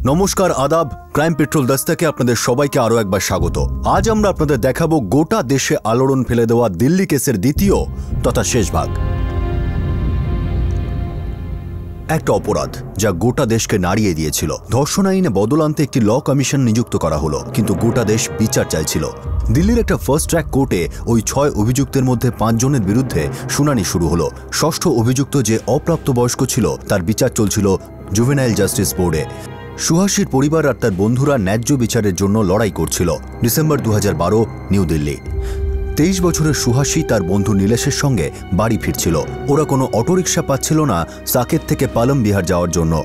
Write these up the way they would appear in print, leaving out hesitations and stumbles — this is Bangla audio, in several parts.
নমস্কার, আদাব। ক্রাইম পেট্রোল দস্তাকে আপনাদের সবাইকে আরো একবার স্বাগত। আজ আমরা আপনাদের দেখাবো গোটা দেশে আলোড়ন ফেলে দেওয়া দিল্লি কেসের দ্বিতীয় তথা শেষ ভাগ। একটা অপরাধ যা গোটা দেশকে নাড়িয়ে দিয়েছিল। ধর্ষণ আইনে বদল আনতে একটি ল কমিশন নিযুক্ত করা হলো, কিন্তু গোটা দেশ বিচার চাইছিল। দিল্লির একটা ফার্স্ট ট্র্যাক কোর্টে ওই 6 অভিযুক্তের মধ্যে 5 জনের বিরুদ্ধে শুনানি শুরু হলো। ষষ্ঠ অভিযুক্ত যে অপ্রাপ্তবয়স্ক ছিল তার বিচার চলছিল জুভেনাইল জাস্টিস বোর্ডে। সুহাসীর পরিবার আর তার বন্ধুরা ন্যায্য বিচারের জন্য লড়াই করছিল। December 2012, new Delhi. 23 বছরের সুহাসী তার বন্ধু নীলেশের সঙ্গে বাড়ি ফিরছিল। ওরা কোনো অটোরিকশা পাচ্ছিল না সাকেত থেকে পালম বিহার যাওয়ার জন্য।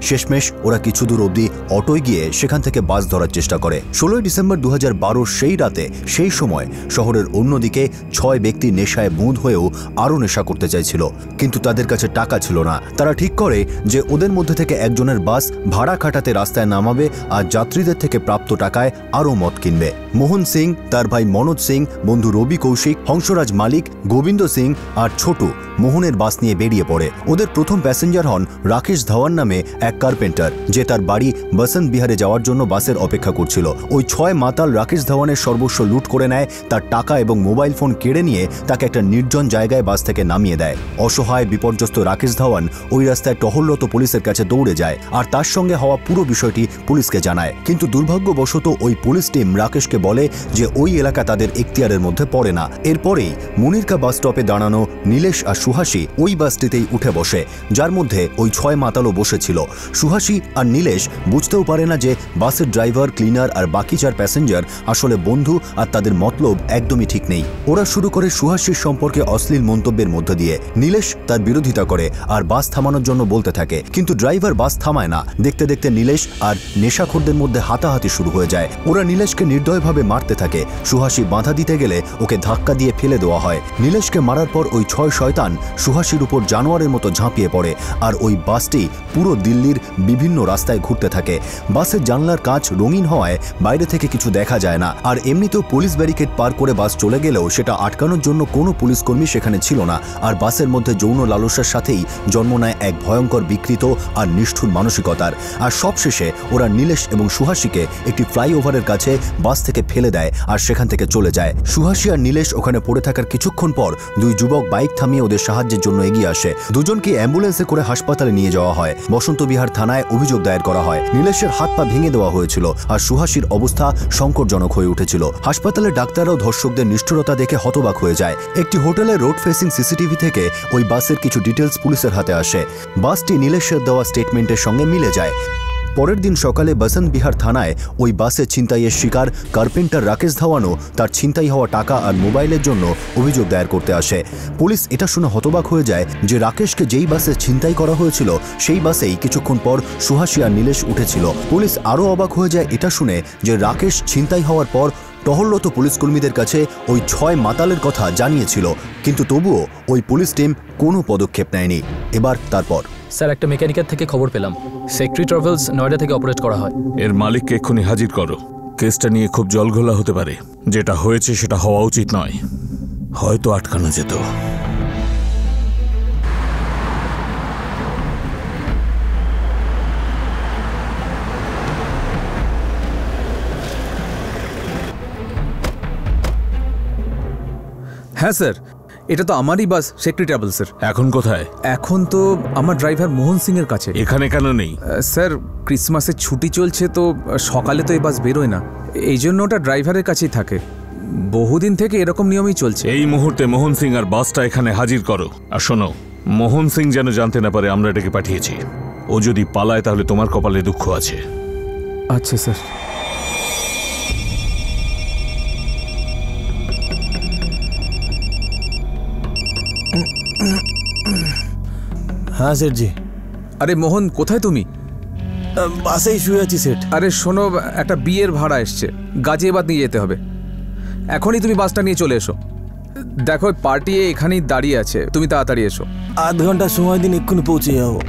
শেষমেশ ওরা কিছু দূর অবধি অটোয় গিয়ে সেখান থেকে বাস ধরার চেষ্টা করে। 16 ডিসেম্বর 2012 সেই রাতে সেই সময় শহরের অন্যদিকে 6 ব্যক্তি নেশায় বুঁদ হয়েও আরও নেশা করতে চাইছিল, কিন্তু তাদের কাছে টাকা ছিল না। তারা ঠিক করে যে ওদের মধ্যে থেকে একজনের বাস ভাড়া খাটাতে রাস্তায় নামাবে আর যাত্রীদের থেকে প্রাপ্ত টাকায় আরও মদ কিনবে। মোহন সিং, তার ভাই মনোজ সিং, বন্ধু রবি কৌশিক, হংসরাজ মালিক, গোবিন্দ সিং আর ছোটু মোহনের বাস নিয়ে বেরিয়ে পড়ে। ওদের প্রথম প্যাসেঞ্জার হন রাকেশ ধাওয়ান নামে এক কার্পেন্টার, যে তার বাড়ি বসন্ত বিহারে যাওয়ার জন্য বাসের অপেক্ষা করছিল। ওই 6 মাতাল রাকেশ ধাওয়ানের সর্বস্ব লুট করে নেয়, তার টাকা এবং মোবাইল ফোন কেড়ে নিয়ে তাকে একটা নির্জন জায়গায় বাস থেকে নামিয়ে দেয়। অসহায় বিপর্যস্ত রাকেশ ধাওয়ান ওই রাস্তায় টহলরত পুলিশের কাছে দৌড়ে যায় আর তার সঙ্গে হওয়া পুরো বিষয়টি পুলিশকে জানায়। কিন্তু দুর্ভাগ্যবশত ওই পুলিশ টিম রাকেশকে বলে যে ওই এলাকা তাদের এখতিয়ারের মধ্যে পড়ে না। এরপরেই মুনিরকা বাস স্টপে দাঁড়ানো নীলেশ আর সুহাসী ওই বাসটিতেই উঠে বসে, যার মধ্যে ওই 6 মাতালও বসেছিল। সুহাসী আর নীলেশ বুঝতেও পারে না যে বাসের ড্রাইভার, ক্লিনার আর বাকি 4 প্যাসেঞ্জার আসলে বন্ধু আর তাদের মতলব একদমই ঠিক নেই। ওরা শুরু করে সুহাসীর সম্পর্কে অশ্লীল মন্তব্যের মধ্য দিয়ে। নীলেশ তার বিরোধিতা করে আর বাস থামানোর জন্য বলতে থাকে, কিন্তু ড্রাইভার বাস থামায় না। দেখতে দেখতে নীলেশ আর নেশাখোরদের মধ্যে হাতাহাতি শুরু হয়ে যায়। ওরা নীলেশকে নির্দয়ভাবে মারতে থাকে। সুহাসী বাধা দিতে গেলে ওকে ধাক্কা দিয়ে ফেলে দেওয়া হয়। নীলেশকে মারার পর ওই 6 শয়তান সুহাসীর উপর জানোয়ারের মতো ঝাঁপিয়ে পড়ে আর ওই বাসটি পুরো দিল্লির বিভিন্ন রাস্তায় ঘুরতে থাকে। বাসের জানলার কাঁচ রঙিন হওয়ায় বাইরে থেকে কিছু দেখা যায় না, আর এমনিতেও পুলিশ ব্যারিকেড পার করে বাস চলে গেলেও সেটা আটকানোর জন্য কোনো পুলিশকর্মী সেখানে ছিল না। আর বাসের মধ্যে যৌন লালসার সাথেই জন্ম নেয় এক ভয়ঙ্কর বিকৃত আর নিষ্ঠুর মানসিকতার। আর সবশেষে ওরা নীলেশ এবং সুহাসীকে একটি ফ্লাইওভারের কাছে বাস থেকে ফেলে দেয় আর সেখান থেকে চলে যায়। সুহাসী আর নীলেশ ওখানে পড়ে থাকার কিছুক্ষণ পর 2 যুবক বাইক থামিয়ে ওদের সাহায্যের জন্য এগিয়ে আসে। দুজনকে অ্যাম্বুলেন্সে করে হাসপাতালে নিয়ে যাওয়া হয়। বসন্ত বিহার থানায় অভিযোগ দায়ের করা হয়। নীলেশের হাত পা ভেঙে দেওয়া হয়েছিল আর সুহাসীর অবস্থা সংকটজনক হয়ে উঠেছিল। হাসপাতালের ডাক্তাররাও ধর্ষকদের নিষ্ঠুরতা দেখে হতবাক হয়ে যায়। একটি হোটেলের রোড ফেসিং সিসিটিভি থেকে ওই বাসের কিছু ডিটেলস পুলিশের হাতে আসে। বাসটি নীলেশের দেওয়া স্টেটমেন্টের সঙ্গে মিলে যায়। পরের দিন সকালে বসন্ত বিহার থানায় ওই বাসে ছিনতাইয়ের শিকার কার্পেন্টার রাকেশ ধাওয়ানও তার ছিনতাই হওয়া টাকা আর মোবাইলের জন্য অভিযোগ দায়ের করতে আসে। পুলিশ এটা শুনে হতবাক হয়ে যায় যে রাকেশকে যেই বাসে ছিনতাই করা হয়েছিল সেই বাসেই কিছুক্ষণ পর সুহাসী আর নীলেশ উঠেছিল। পুলিশ আরও অবাক হয়ে যায় এটা শুনে যে রাকেশ ছিনতাই হওয়ার পর টহলরত পুলিশকর্মীদের কাছে ওই 6 মাতালের কথা জানিয়েছিল, কিন্তু তবুও ওই পুলিশ টিম কোনো পদক্ষেপ নেয়নি। এবার তারপর স্যার, একটা মেকানিকের থেকে খবর পেলাম সেক্রেটারি ট্রাভেলস নয়ডা থেকে অপারেট করা হয়। এর মালিককে এক্ষুনি হাজির করো। কেসটা নিয়ে খুব জলঘোলা হতে পারে। যেটা হয়েছে সেটা হওয়া উচিত নয়, হয়তো আটকানো যেত। হ্যাঁ স্যার, এটা তো আমারই বাস, সেক্রেটারি ট্রাভেলসের। এখন কোথায়? এখন তো আমার ড্রাইভার মোহন সিং এর কাছে। এখানে কেন নেই? স্যার, ক্রিসমাসের ছুটি চলছে তো সকালে তো এই বাস বেরোয় না, এই জন্য ওটা ড্রাইভারের কাছেই থাকে। বহুদিন থেকে এরকম নিয়মই চলছে। এই মুহূর্তে মোহন সিং আর বাসটা এখানে হাজির করো। আর শোনো, মোহন সিং যেন জানতে না পারে আমরা এটাকে পাঠিয়েছি। ও যদি পালায় তাহলে তোমার কপালে দুঃখ আছে। আচ্ছা স্যার। হ্যাঁ সেটজি। আরে মোহন, কোথায় তুমি? বাসেই শুয়ে আছি সেট। আরে শোনো, একটা বিয়ের ভাড়া এসছে, গাজিয়াবাদ নিয়ে যেতে হবে। এখনই তুমি বাসটা নিয়ে চলে এসো। দেখো, পার্টি এখানেই দাঁড়িয়ে আছে, তুমি তাড়াতাড়ি এসো। আধ ঘন্টা সময় দিন, এক্ষুনি পৌঁছে যাবো।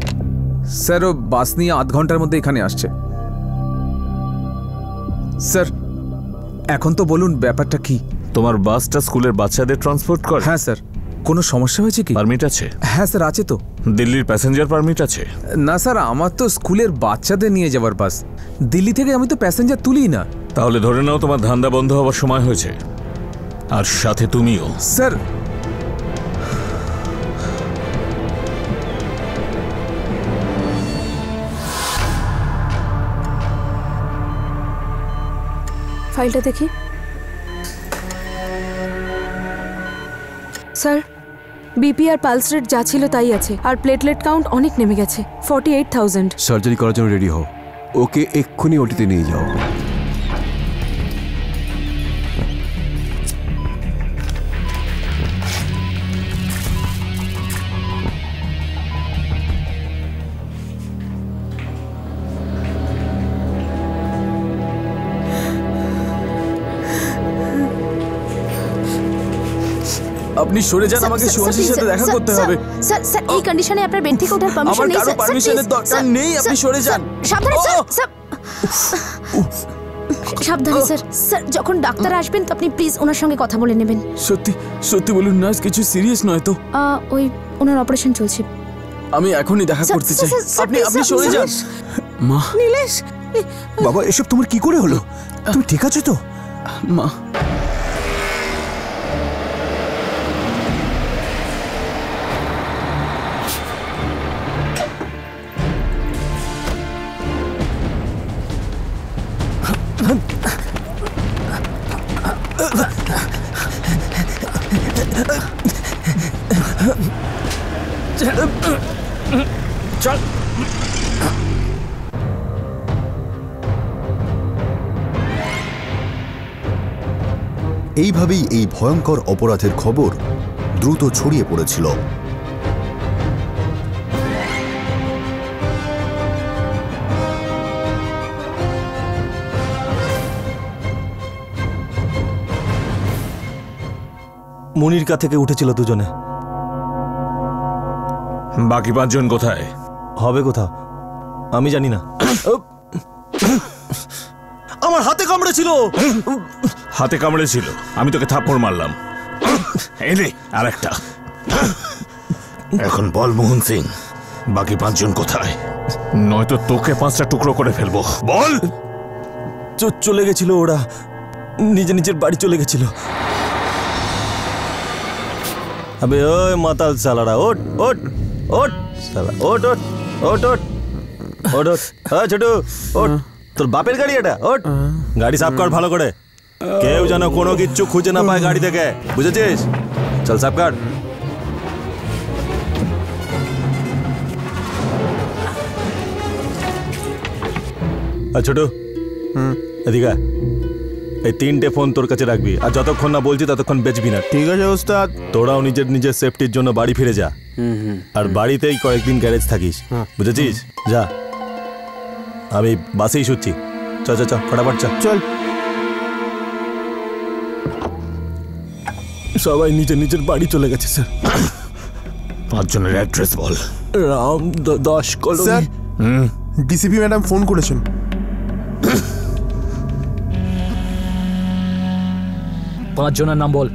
স্যার, ও বাস নিয়ে আধ ঘন্টার মধ্যে এখানে আসছে। স্যার, এখন তো বলুন ব্যাপারটা কি? তোমার বাসটা স্কুলের বাচ্চাদের ট্রান্সপোর্ট করে? হ্যাঁ স্যার। কোনো সমস্যা হয়েছে কি? পারমিট আছে? হ্যাঁ স্যার, আছে তো। দিল্লির প্যাসেঞ্জার পারমিট আছে? না স্যার, আমার তো স্কুলের বাচ্চাদের নিয়ে যাওয়ার পাস। দিল্লি থেকে আমি তো প্যাসেঞ্জার তুলি না। তাহলে ধরে নাও তোমার ধান্দা বন্ধ হওয়ার সময় হয়েছে, আর সাথে তুমিও। স্যার, ফাইলটা দেখি। স্যার, বিপি আর পালস রেট যা ছিল তাই আছে, আর প্লেটলেট কাউন্ট অনেক নেমে গেছে, 48,000। সার্জারি করার জন্য রেডি হও, ওকে এক্ষুনি ওটিতে নিয়ে যাও। আপনি সরে যান, আমাকে সুহাসের সাথে দেখা করতে হবে। স্যার স্যার, এই কন্ডিশনে আপনার বেড থেকে ওঠার পারমিশন আমার নেই কারো স্যার। পারমিশনের দরকার নেই, আপনি সরে যান। সাবধানে স্যার, স্যার সাবধানে স্যার। স্যার, যখন ডাক্তার আসবেন তো আপনি প্লিজ ওনার সঙ্গে কথা বলে নেবেন। সত্যি সত্যি বলুন নার্স, কিছু সিরিয়াস নয় তো? ওই ওনার অপারেশন চলছে। আমি এখনই দেখা স্যার, করতে চাই। স্যার, স্যার, আপনি স্যার, সরে যান। মা, নীলেশ, বাবা, এসব তোমার কি করে হলো? তুমি ঠিক আছো তো? মা, চল। এইভাবেই এই ভয়ঙ্কর অপরাধের খবর দ্রুত ছড়িয়ে পড়েছিল। মনির কা থেকে উঠেছিল দুজনে। বাকি 5 জন কোথায়? হবে কোথাও, আমি জানি না। আমার হাতে কামড়েছিল। হাতে কামড়েছিল, আমি তোকে থাপ্পড় মারলাম। এনে আর একটা। এখন বল মোহন সিং, বাকি 5 জন কোথায়? নয়তো তোকে 5টা টুকরো করে ফেলবো। বল। চলে গেছিল ওরা, নিজের বাড়ি চলে গেছিল। আবে ওই মাতাল সালারা, ওট ওট ওট সালা, ওট ওট ওট ওট ওট ওট। হ্যাঁ ছোটু, ওট। তোর বাপের গাড়ি এটা, ওট। গাড়ি সাফ কর ভালো করে, কেউ যেন কোনো কিচ্ছু খুঁজে না পায় গাড়ি থেকে, বুঝেছিস? চল সাফ কর। ছোটু, এদিকে আয়। এই 3টে ফোন তোর কাছে রাখবি, আর যতক্ষণ না বলছি ততক্ষণ বেচবি না। ঠিক আছে ওস্তাদ। তোরাও নিজের সেফটির জন্য বাড়ি ফিরে যা, আর বাড়িতেই কয়েকদিন গ্যারেজ থাকিস, বুঝেছিস? যা, আমি বাসেই শুচ্ছি। চ চ চ, ফটাফট চ। চল। সবাই নিজের বাড়ি চলে গেছে স্যার। 5 জনের অ্যাড্রেস বল। Ram 10 colony. Sir, DCP madam phone করেছেন। 5 জনের নাম বল।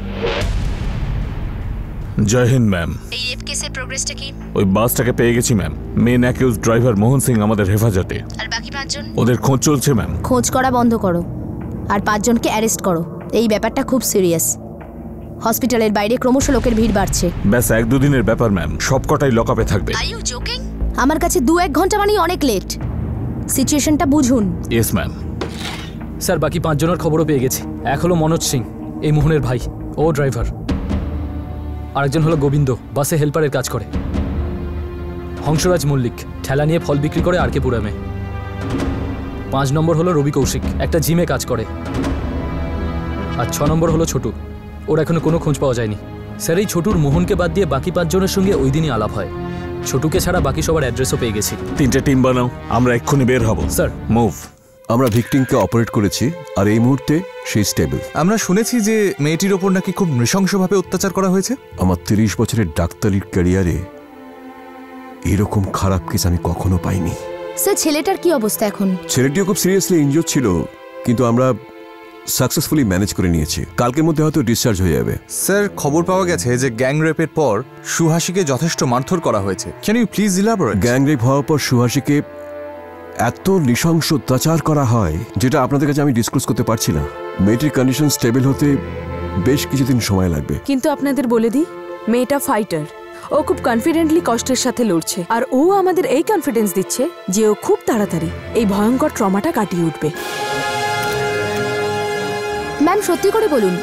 জয় হিন্দ ম্যাম। এই রেপ কেসের প্রোগ্রেসটা কি? ওই বাসটাকে পেয়ে গেছি ma'am. Main accused driver Mohan Singh আমাদের হেফাজতে। আর বাকি 5 জন? ওদের খোঁজ চলছে ম্যাম। খোঁজ করা বন্ধ করো, আর 5 জনকে অ্যারেস্ট করো। এই ব্যাপারটা খুব সিরিয়াস। হসপিটালের বাইরে ক্রমশ লোকের ভিড় বাড়ছে। ব্যাস 1-2 দিনের ব্যাপার ম্যাম, সবকটাই লকআপে থাকবে। Are you joking? আমার কাছে 2-1 ঘন্টা মানে অনেক লেট। সিচুয়েশনটা বুঝুন। Yes ma'am. স্যার, বাকি 5 জনের খবরও পেয়ে গেছি। এক হলো মনোজ সিং, এই মোহনের ভাই, ও ড্রাইভার। আরেকজন হলো গোবিন্দ, বাসে হেল্পারের কাজ করে। হংসরাজ মল্লিক, ঠেলা নিয়ে ফল বিক্রি করে আর কে পুরামে। 5 নম্বর হলো রবি কৌশিক, একটা জিমে কাজ করে। আর 6 নম্বর হলো ছোটু, ওর এখনো কোনো খোঁজ পাওয়া যায়নি। স্যার, এই ছোটুর মোহনকে বাদ দিয়ে বাকি 5 জনের সঙ্গে ওই দিনই আলাপ হয়। ছোটুকে ছাড়া বাকি সবার অ্যাড্রেসও পেয়ে গেছি। 3টে টিম বানাও, আমরা এক্ষুনি বের হব। Sir, move. আমরা ভিকটিমকে অপারেট করেছি, আর এই মুহূর্তে সে স্টেবল। আমরা শুনেছি যে মেয়েটির ওপর নাকি খুব নৃশংসভাবে অত্যাচার করা হয়েছে। আমার 30 বছরের ডাক্তারির ক্যারিয়ারে এরকম খারাপ কেস আমি কখনো পাইনি। স্যার, ছেলেটার কি অবস্থা এখন? ছেলেটিও খুব সিরিয়াসলি ইনজুর্ড ছিল, কিন্তু আমরা সাকসেসফুলি ম্যানেজ করে নিয়েছি, কালকের মধ্যে হয়তো ডিসচার্জ হয়ে যাবে। স্যার, খবর পাওয়া গেছে যে গ্যাং রেপের পর সুহাসীকে যথেষ্ট মারধর করা হয়েছে। Can you please elaborate? Gang rape হওয়ার পর সুহাসীকে এত নৃশংস অত্যাচার করা হয় যেটা আপনাদের কাছে আমি ডিসক্লোজ করতে পারছি না। মেয়েটির কন্ডিশন স্টেবল হতে বেশ কিছুদিন সময় লাগবে। কিন্তু আপনাদের বলে দিই, মেয়েটা ফাইটার। ও খুব কনফিডেন্টলি কষ্টের সাথে লড়ছে, আর ও আমাদের এই কনফিডেন্স দিচ্ছে যে ও খুব তাড়াতাড়ি এই ভয়ঙ্কর ট্রমাটা কাটিয়ে উঠবে। ম্যাম, সত্যি করে বলুন,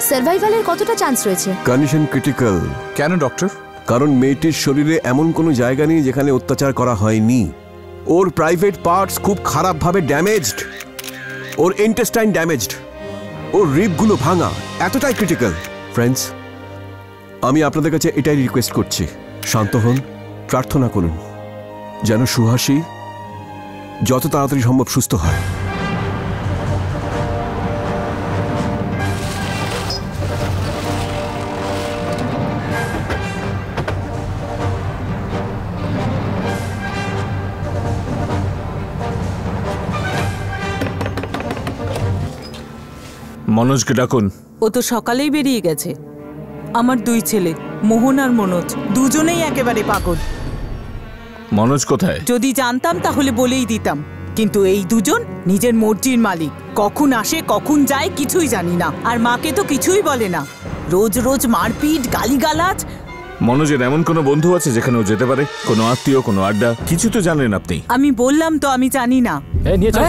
সার্ভাইভালের কতটা চান্স রয়েছে? Condition critical. কেন ডক্টর? কারণ মেয়েটির শরীরে এমন কোনো জায়গা নেই যেখানে অত্যাচার করা হয়নি। ওর প্রাইভেট পার্টস খুব খারাপভাবে ড্যামেজড, ওর ইন্টেস্টাইন ড্যামেজড, ওর রিবগুলো ভাঙা, এতটাই ক্রিটিক্যাল। ফ্রেন্ডস, আমি আপনাদের কাছে এটাই রিকোয়েস্ট করছি, শান্ত হন, প্রার্থনা করুন যেন সুহাসী যত তাড়াতাড়ি সম্ভব সুস্থ হয়। মনোজকে ডাকুন। ও তো সকালেই বেরিয়ে গেছে। আমার দুই ছেলে, মোহন আর মনোজ, দুজনেই একেবারে পাগল। মনোজ কোথায়? যদি জানতাম তাহলে বলেই দিতাম, কিন্তু এই দুজন নিজের মর্জির মালিক। কখন আসে কখন যায় কিছুই জানি না, আর মাকে তো কিছুই বলে না। রোজ রোজ মারপিট, গালিগালাজ। মনোজের এমন কোনো বন্ধু আছে যেখানে ও যেতে পারে? কোনো আত্মীয়, কোনো আড্ডা, কিছু তো জানেন আপনি। আমি বললাম তো আমি জানি না। নিয়ে চল।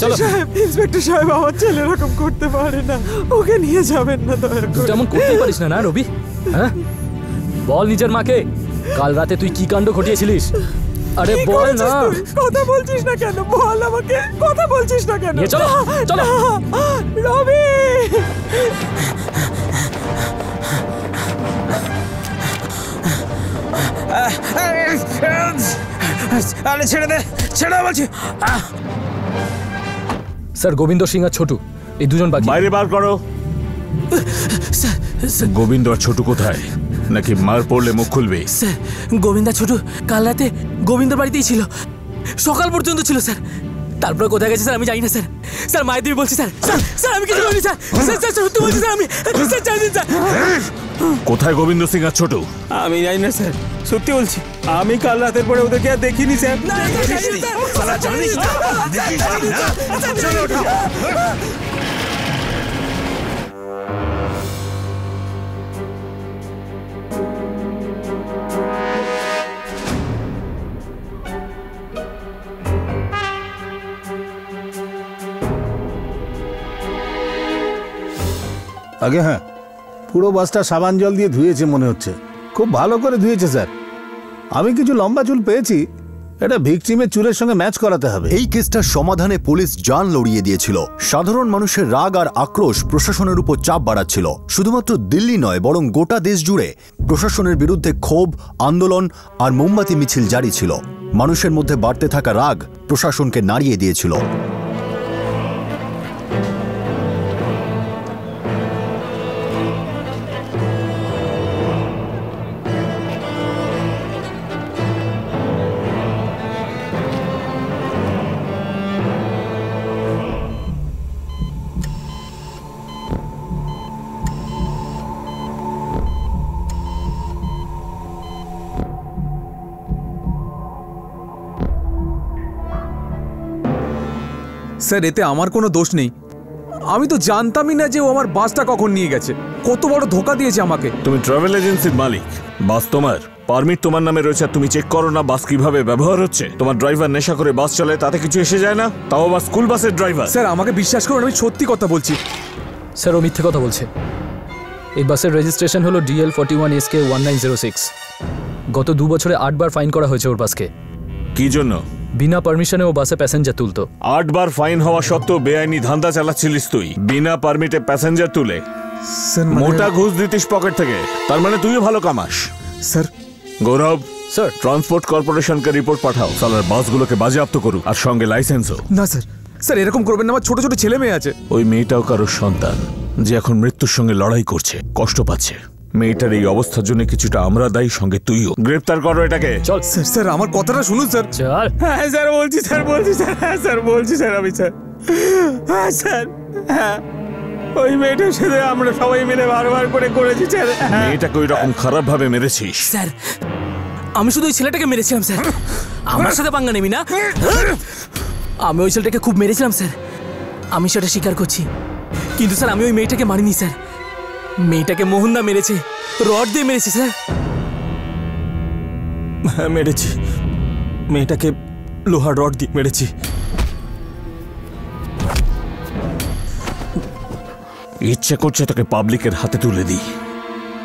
চলো। ইন্সপেক্টর সাহেব, আমার ছেলে এরকম করতে পারে না, ওকে নিয়ে যাবেন না দয়া করে। তেমন করতেই পারিস না, না রবি? হ্যাঁ, বল নিজের মাকে কাল রাতে তুই কি কাণ্ড ঘটিয়েছিলিস। আরে বল না। কথা বলছিস না কেন? বল আমাকে, কথা বলছিস না কেন? নিয়ে চলো, চলো। রবি, আরে ছেড়ে দে, ছেড়ে বলছি। স্যার, গোবিন্দ সিং আর ছোটু, এই দুজন বাকি। বাইরে বার করো। গোবিন্দ আর ছোটু কোথায়? নাকি মার পড়লে মুখ খুলবে? স্যার, গোবিন্দা ছোটু কাল রাতে গোবিন্দর বাড়িতেই ছিল, সকাল পর্যন্ত ছিল স্যার। তারপর কোথায় গেছে স্যার আমি জানি না স্যার। স্যার, মায়ের দিবি বলছি স্যার। স্যার আমি কিছু বলিনি স্যার। স্যার সত্যি বলছি স্যার, আমি স্যার জানি স্যার। কোথায় গোবিন্দ সিং আর ছোটু? আমি জানি না স্যার, সত্যি বলছি। আমি কাল রাতের পরে ওদেরকে আর দেখিনি স্যার। আগে হ্যাঁ, পুরো বাসটা সাবান জল দিয়ে ধুয়েছে মনে হচ্ছে, খুব ভালো করে ধুয়েছে স্যার। আমি কিছু লম্বা চুল পেয়েছি, এটা ভিকটিমের চুলের সঙ্গে ম্যাচ করাতে হবে। এই কেসটার সমাধানে পুলিশ জান লড়িয়ে দিয়েছিল। সাধারণ মানুষের রাগ আর আক্রোশ প্রশাসনের উপর চাপ বাড়াচ্ছিল। শুধুমাত্র দিল্লি নয়, বরং গোটা দেশ জুড়ে প্রশাসনের বিরুদ্ধে ক্ষোভ, আন্দোলন আর মোমবাতি মিছিল জারি ছিল। মানুষের মধ্যে বাড়তে থাকা রাগ প্রশাসনকে নাড়িয়ে দিয়েছিল। স্যার, এতে আমার কোনো দোষ নেই। আমি তো জানতামই না যে ও আমার বাসটা কখন নিয়ে গেছে। কত বড় ধোকা দিয়েছে আমাকে। তুমি ট্রাভেল এজেন্সির মালিক, বাস তোমার, পারমিট তোমার নামে রয়েছে, আর তুমি চেক করো না বাস কিভাবে ব্যবহার হচ্ছে? তোমার ড্রাইভার নেশা করে বাস চালায়, তাতে কিছু এসে যায় না? তাও আবার স্কুল বাসের ড্রাইভার। স্যার, আমাকে বিশ্বাস করুন, আমি সত্যি কথা বলছি। স্যার, ও মিথ্যে কথা বলছে। এই বাসের রেজিস্ট্রেশন হলো DL41SK 1906। গত 2 বছরে 8 বার ফাইন করা হয়েছে ওর বাসকে। কি জন্য? বিনা পারমিশনে ও বাসে প্যাসেঞ্জার তুলতো। 8 বার ফাইন হওয়া সত্ত্বেও বেআইনি ধান্দা চালাচ্ছিলিস তুই, বিনা পারমিটে প্যাসেঞ্জার তুলে। মোটা ঘুষ দিতিস পকেট থেকে, তার মানে তুইও ভালো কামাস। স্যার, গৌরব স্যার, ট্রান্সপোর্ট কর্পোরেশনকে রিপোর্ট পাঠাও, সালার বাসগুলোকে বাজেয়াপ্ত করুক, আর সঙ্গে লাইসেন্সও। না স্যার, স্যার এরকম করবেন না, আমার ছোট ছোট ছেলে মেয়ে আছে। ওই মেয়েটাও কারোর সন্তান, যে এখন মৃত্যুর সঙ্গে লড়াই করছে, কষ্ট পাচ্ছে। মেয়েটার এই অবস্থার জন্য কিছুটা আমরা দায়ী, সঙ্গে তুইও। গ্রেফতার করো এটাকে। চল স্যার, স্যার আমার কথাটা শুনুন স্যার। চল। হ্যাঁ স্যার, বলছি স্যার, বলছি স্যার, হ্যাঁ স্যার বলছি স্যার, আমি স্যার হ্যাঁ স্যার, হ্যাঁ ওই মেয়েটার সাথে আমরা সবাই মিলে বারবার করে করেছি স্যার। মেয়েটাকে ওই রকম খারাপ ভাবে মেরেছিস? স্যার আমি শুধু ওই ছেলেটাকে মেরেছিলাম স্যার, আমার সাথে পাঙ্গা নেবি না। আমি ওই ছেলেটাকে খুব মেরেছিলাম স্যার, আমি সেটা স্বীকার করছি। কিন্তু স্যার আমি ওই মেয়েটাকে মারিনি স্যার, মেয়েটাকে মোহনদা মেরেছে, রড দিয়ে মেরেছে স্যার। হ্যাঁ মেরেছি, মেয়েটাকে লোহার রড দিয়ে মেরেছি। ইচ্ছে করছে তোকে পাবলিকের হাতে তুলে দিই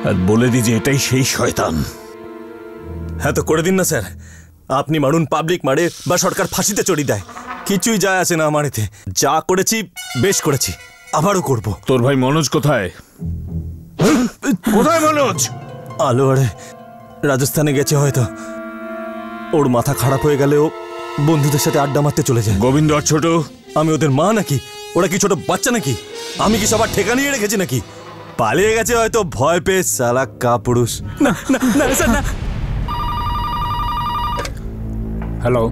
আর বলে দিই যে এটাই সেই শয়তান। হ্যাঁ তো করে দিন না স্যার, আপনি মারুন, পাবলিক মারে বা সরকার ফাঁসিতে চড়িয়ে দেয়, কিছুই যায় আসে না আমার এতে। যা করেছি বেশ করেছি, আবারও করব। তোর ভাই মনোজ কোথায়? কোথায় মনোজ? আলোয়ারে রাজস্থানে গেছে হয়তো, ওর মাথা খারাপ হয়ে গেলে ও বন্ধুদের সাথে আড্ডা মারতে চলে যায়। গোবিন্দ আর ছোট? আমি ওদের মা নাকি? ওরা কি ছোট বাচ্চা নাকি? আমি কি সবার ঠেকা নিয়ে রেখেছি নাকি? পালিয়ে গেছে হয়তো ভয় পেয়ে, সালা কাপুরুষ। না না না স্যার না। হ্যালো,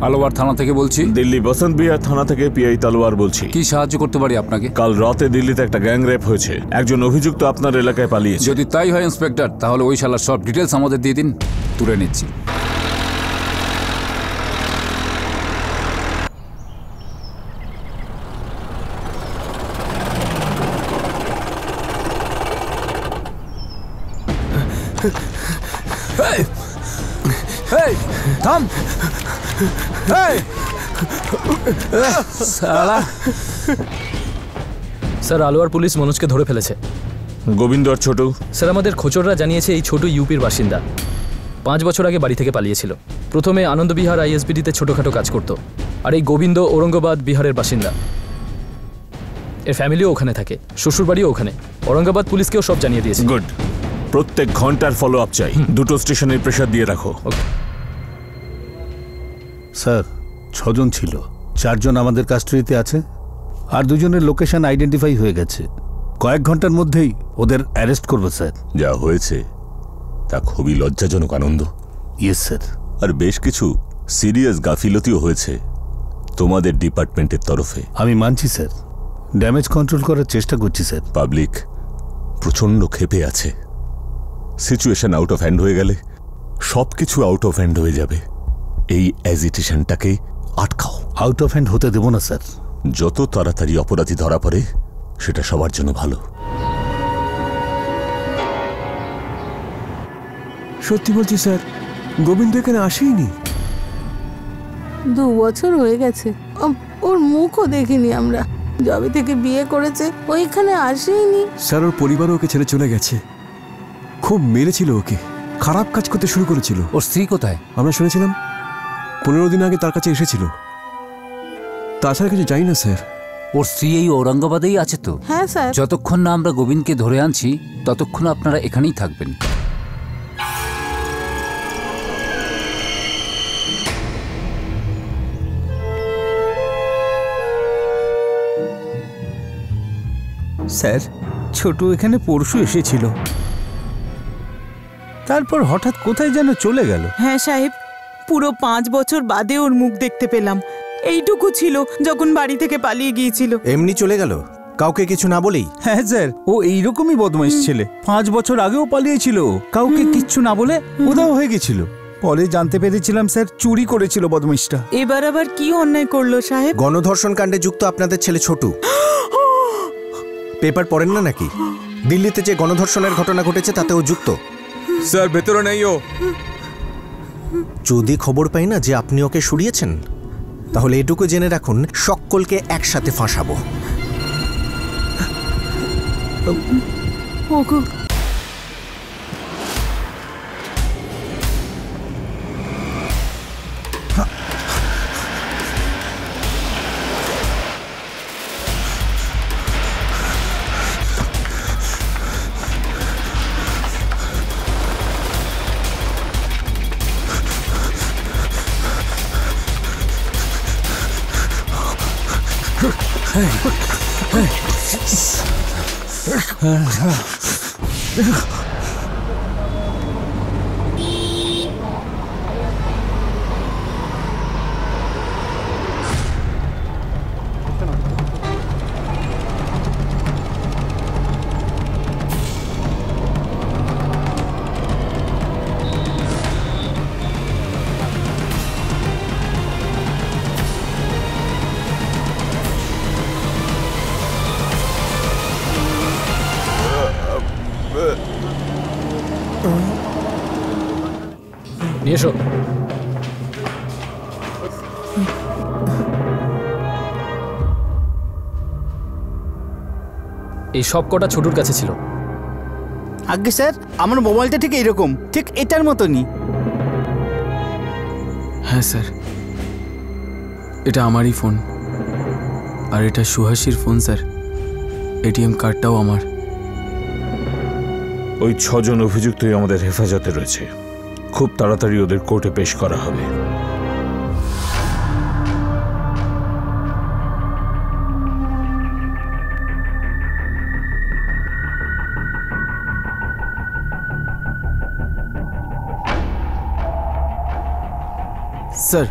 আলোয়ার থানা থেকে বলছি। দিল্লি বসন্ত বিহার থানা থেকে পিআই তালোয়ার বলছি। কি সাহায্য করতে পারি আপনাকে? কাল রাতে দিল্লিতে একটা গ্যাং রেপ হয়েছে, একজন অভিযুক্ত আপনার এলাকায় পালিয়েছে। যদি তাই হয় ইন্সপেক্টর, তাহলে ওই শালার সব ডিটেলস আমাদের দিয়ে দিন, তুলে নিচ্ছি। থাম! স্যার আলোয়ার পুলিশ মনোজকে ধরে ফেলেছে। গোবিন্দ আর ছোট? স্যার আমাদের খোঁচররা জানিয়েছে এই ছোট ইউপির বাসিন্দা, 5 বছর আগে বাড়ি থেকে পালিয়েছিল। প্রথমে আনন্দবিহার আইএসবিটিতে ছোটখাটো কাজ করত। আর এই গোবিন্দ ঔরঙ্গাবাদ বিহারের বাসিন্দা, এর ফ্যামিলিও ওখানে থাকে, শ্বশুরবাড়িও ওখানে। ঔরঙ্গাবাদ পুলিশকেও সব জানিয়ে দিয়েছে। গুড, প্রত্যেক ঘন্টার ফলো আপ চাই, দুটো স্টেশনের প্রেসার দিয়ে রাখো। স্যার 6 জন ছিল, 4 জন আমাদের কাস্টডিতে আছে, আর 2 জনের লোকেশন আইডেন্টিফাই হয়ে গেছে। কয়েক ঘন্টার মধ্যেই ওদের অ্যারেস্ট করবো স্যার। যা হয়েছে তা খুবই লজ্জাজনক আনন্দ। Yes sir. আর বেশ কিছু সিরিয়াস গাফিলতিও হয়েছে তোমাদের ডিপার্টমেন্টের তরফে। আমি মানছি স্যার, ড্যামেজ কন্ট্রোল করার চেষ্টা করছি স্যার। পাবলিক প্রচন্ড ক্ষেপে আছে, সিচুয়েশন আউট অফ হ্যান্ড হয়ে গেলে সবকিছু আউট অফ হ্যান্ড হয়ে যাবে। এই অ্যাজিটেশনটাকে আটকাও। আউট অফ হ্যান্ড হতে দেব না স্যার। যত তাড়াতাড়ি অপরাধী ধরা পড়ে সেটা সবার জন্য ভালো। সত্যি বলছি স্যার, গোবিন্দ এখানে আসেইনি। 2 বছর হয়ে গেছে, ওর মুখও দেখিনি আমরা। যবে থেকে বিয়ে করেছে ওইখানে আসেইনি। স্যার ওর পরিবারও ওকে ছেড়ে চলে গেছে, খুব মেরেছিল ওকে, খারাপ কাজ করতে শুরু করেছিল। ওর স্ত্রী কোথায়? আমরা শুনেছিলাম 15 দিন আগে তার কাছে এসেছিল, তাছাড়া কিছু জানি না স্যার। ওর স্ত্রী এই ঔরঙ্গাবাদেই আছে তো? হ্যাঁ স্যার। যতক্ষণ না আমরা গোবিন্দকে ধরে আনছি ততক্ষণ আপনারা এখানেই থাকবেন। স্যার ছোট এখানে পরশু এসেছিল, তারপর হঠাৎ কোথায় যেন চলে গেল। হ্যাঁ সাহেব, পুরো 5 বছর বাদে ওর মুখ দেখতে পেলাম। এইটুকু ছিল যখন বাড়ি থেকে পালিয়ে গিয়েছিল। এমনি চলে গেল, কাউকে কিছু না বলেই? হ্যাঁ স্যার, ও এইরকমই বদমাইশ ছেলে। 5 বছর আগেও পালিয়েছিল, কাউকে কিচ্ছু না বলে উধাও হয়ে গেছিল। পরে জানতে পেরেছিলাম স্যার চুরি করেছিল বদমাইশটা। এবার আবার কি অন্যায় করলো সাহেব? গণধর্ষণ কাণ্ডে যুক্ত আপনাদের ছেলে ছোটু। পেপার পড়েন না নাকি? দিল্লিতে যে গণধর্ষণের ঘটনা ঘটেছে তাতেও যুক্ত। স্যার ভেতরে নেই ও। যদি খবর পাই না যে আপনি ওকে সরিয়েছেন, তাহলে এটুকু জেনে রাখুন সকলকে একসাথে ফাঁসাবো। ওগো নিয়ে এসো। এই সব কটা ছোটুর কাছে ছিল। আগে স্যার, আমার মোবাইলটা ঠিক এইরকম, ঠিক এটার মতনই। হ্যাঁ স্যার, এটা আমারই ফোন, আর এটা সুহাসীর ফোন স্যার। এটিএম কার্ডটাও আমার। ওই 6 জন অভিযুক্তই আমাদের হেফাজতে রয়েছে। খুব তাড়াতাড়ি ওদের কোর্টে পেশ করা হবে। স্যার,